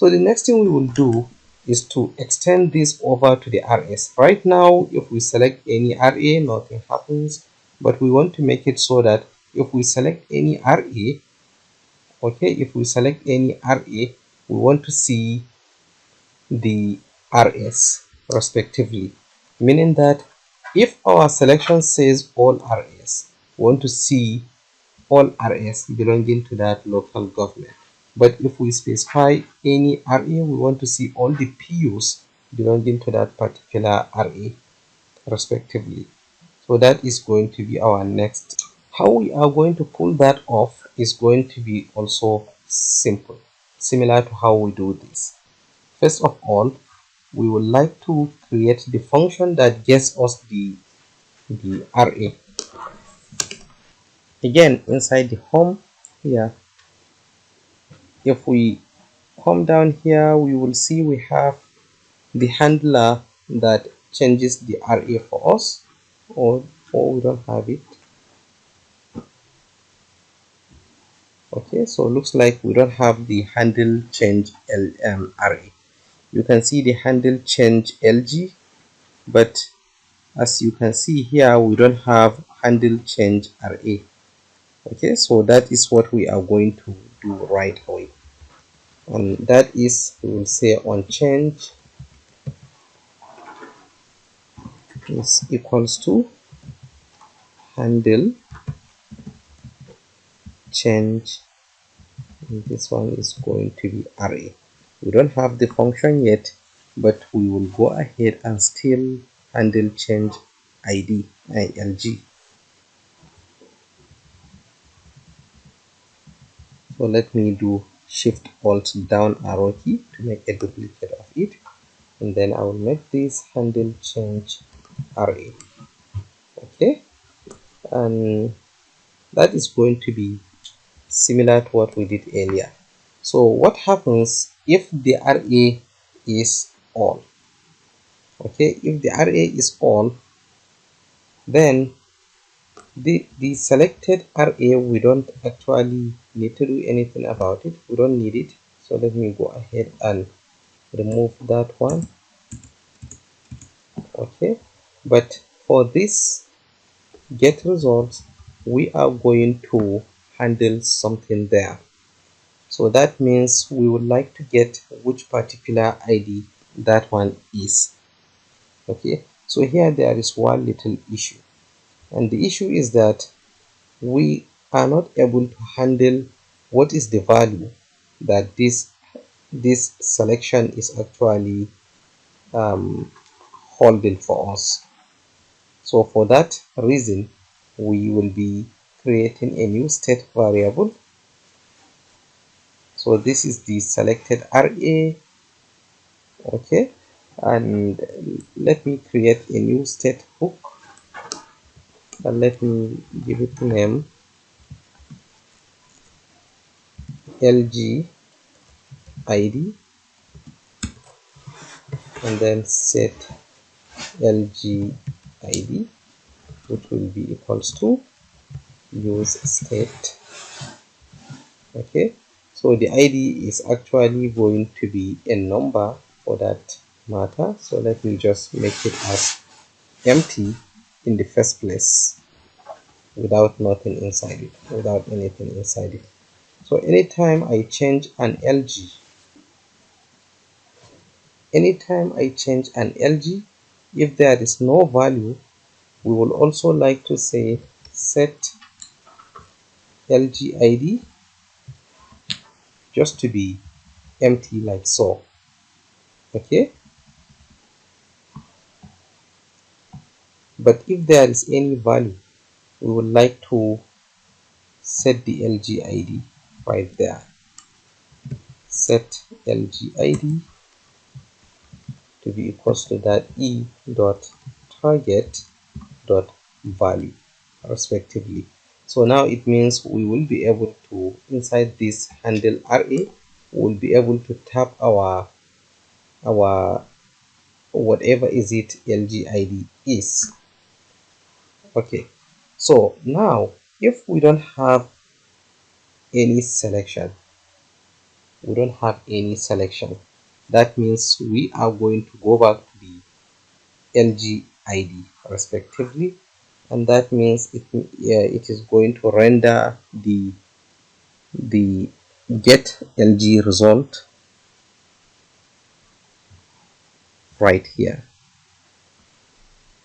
So the next thing we will do is to extend this over to the RS. Right now, if we select any RA, nothing happens, but we want to make it so that if we select any RA, okay, if we select any RA, we want to see the RS respectively, meaning that if our selection says all RS, we want to see all RS belonging to that local government. But if we specify any RA, we want to see all the PUs belonging to that particular RA respectively. So that is going to be our next. How we are going to pull that off is going to be also simple, similar to how we do this. First of all, we would like to create the function that gets us the RA. Again, inside the home here, if we come down here, we will see we have the handler that changes the RA for us, or we don't have it. Okay, so looks like we don't have the handle change RA. You can see the handle change LG, but as you can see here, we don't have handle change RA. Okay, so that is what we are going to do right away, and that is, we will say on change is equals to handle change, and this one is going to be RA. We don't have the function yet, but we will go ahead and still handle change ID ILG. So let me do shift alt down arrow key to make a duplicate of it, and then I will make this handle change RA. Okay, and that is going to be similar to what we did earlier. So what happens if the RA is all? Okay, if the RA is all, then the selected RA, we don't actually need to do anything about it. We don't need it. So let me go ahead and remove that one. Okay, but for this get results, we are going to handle something there. So that means we would like to get which particular ID that one is. Okay, so here there is one little issue, and the issue is that we are not able to handle what is the value that this selection is actually holding for us. So for that reason, we will be creating a new state variable. So this is the selected RA. Okay, and let me create a new state hook, and let me give it name LG ID, and then set LG ID, which will be equals to use state. Okay, so the ID is actually going to be a number for that matter, so let me just make it as empty in the first place without nothing inside it, without anything inside it. So anytime I change an LG, if there is no value, we will also like to say set LG ID just to be empty like so. Okay, but if there is any value, we would like to set the LG ID right there. Set LG ID to be equals to that e dot target dot value respectively. So now it means we will be able to, inside this handle RA, we will be able to tap our whatever is it LG ID is. Okay, so now if we don't have any selection, we don't have any selection. That means we are going to go back to the LG ID respectively, and that means it is going to render the get LG result right here.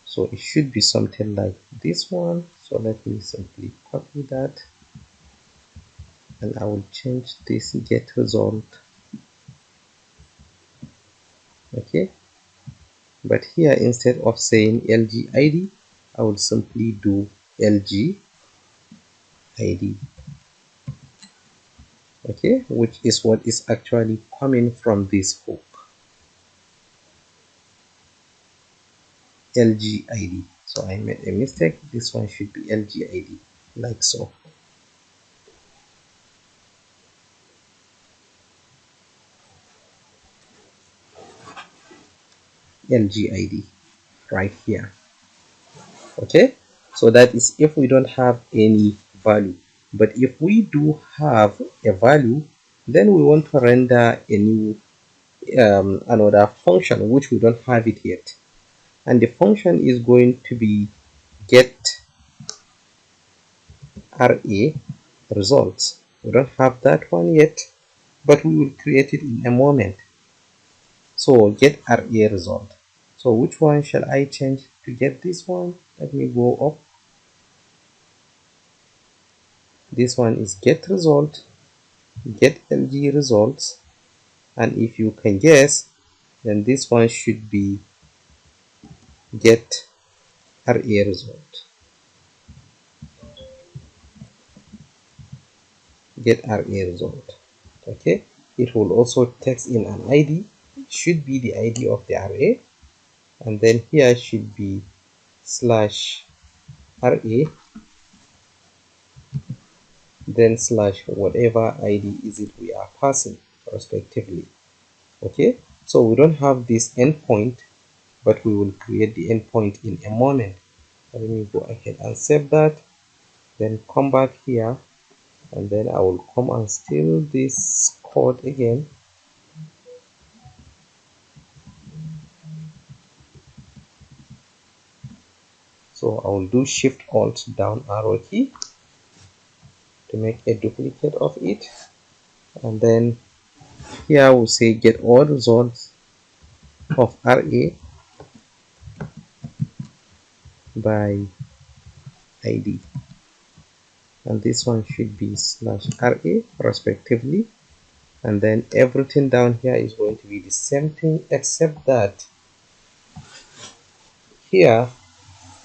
So it should be something like this one. So let me simply copy that, and I will change this get result. Okay, but here instead of saying LG ID, I will simply do LG ID. Okay, which is what is actually coming from this hook, LG ID. So I made a mistake. This one should be LG ID, like so. LG ID right here. Okay, so that is if we don't have any value. But if we do have a value, then we want to render a new another function which we don't have it yet, and the function is going to be get RA results. We don't have that one yet, but we will create it in a moment. So get RA result. So which one shall I change to get this one? Let me go up. This one is get result, get LG results, and if you can guess, then this one should be get RA result. Get RA result. Okay, it will also text in an ID. It should be the ID of the RA, and then here should be slash RA, then slash whatever ID is it we are passing respectively. Okay, so we don't have this endpoint, but we will create the endpoint in a moment. Let me go ahead and save that, then come back here, and then I will come and steal this code again. So I will do Shift Alt down arrow key to make a duplicate of it, and then here we'll say get all results of RA by ID, and this one should be slash RA respectively, and then everything down here is going to be the same thing, except that here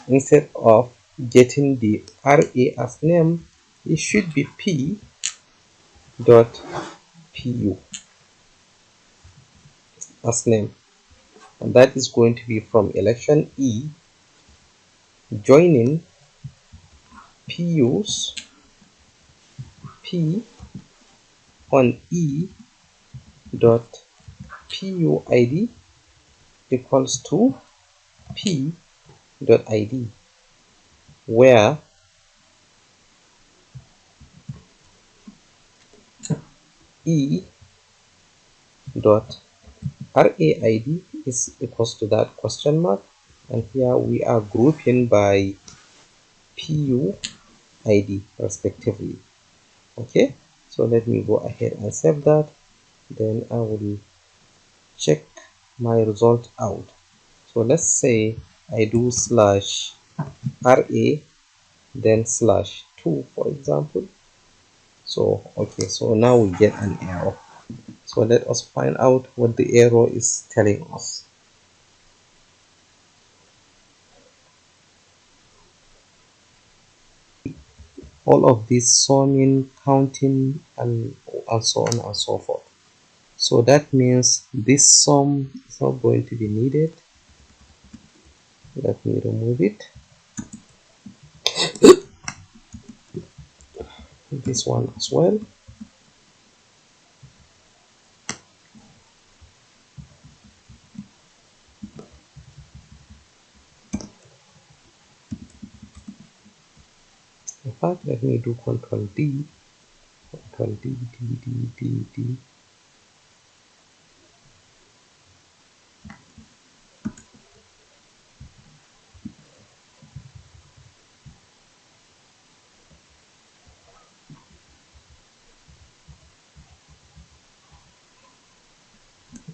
instead of getting the RA as name, it should be P dot PU as name, and that is going to be from election E joining PU's P on E dot PUID equals to P dot ID, where E dot RAID is equals to that question mark, and here we are grouping by PUID respectively. Okay, so let me go ahead and save that, then I will check my result out. So let's say I do slash RA then slash 2 for example. So okay, so now we get an error. So let us find out what the error is telling us. All of this summing, counting, and so on and so forth. So that means this sum is not going to be needed. Let me remove it. This one as well. In fact, let me do Control D, Control D, D, D, D, D.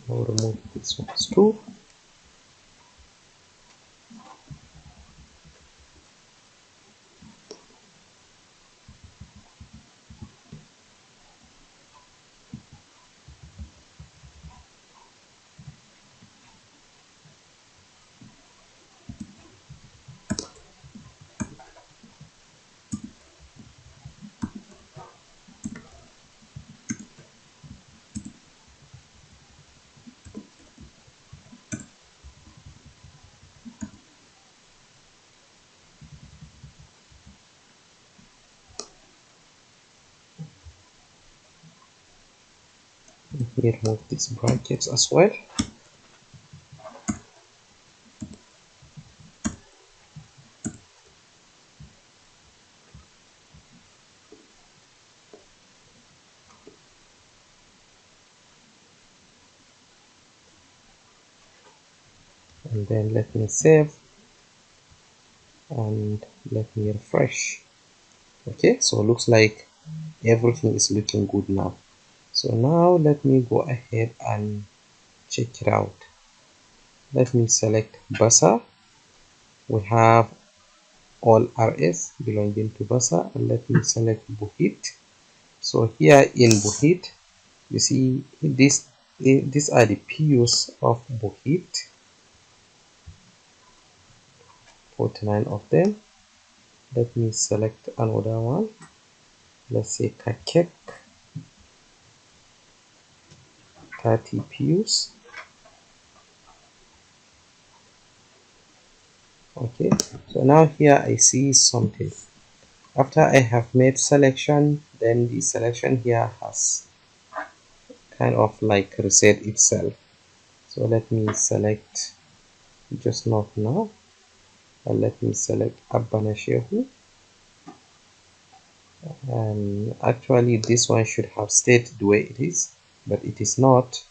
I'll remove this one too. Let me remove these brackets as well. And then let me save and let me refresh. Okay, so it looks like everything is looking good now. So now let me go ahead and check it out. Let me select basa. We have all rs belonging to basa, and let me select buhit. So here in buhit, you see these are the PUs of buhit, 49 of them. Let me select another one. Let's say kakek, 30 PUs. Okay, so now here I see something. After I have made selection, then the selection here has kind of like reset itself. So let me select just not now, and let me select Abana Shehu. And actually this one should have stayed the way it is, but it is not.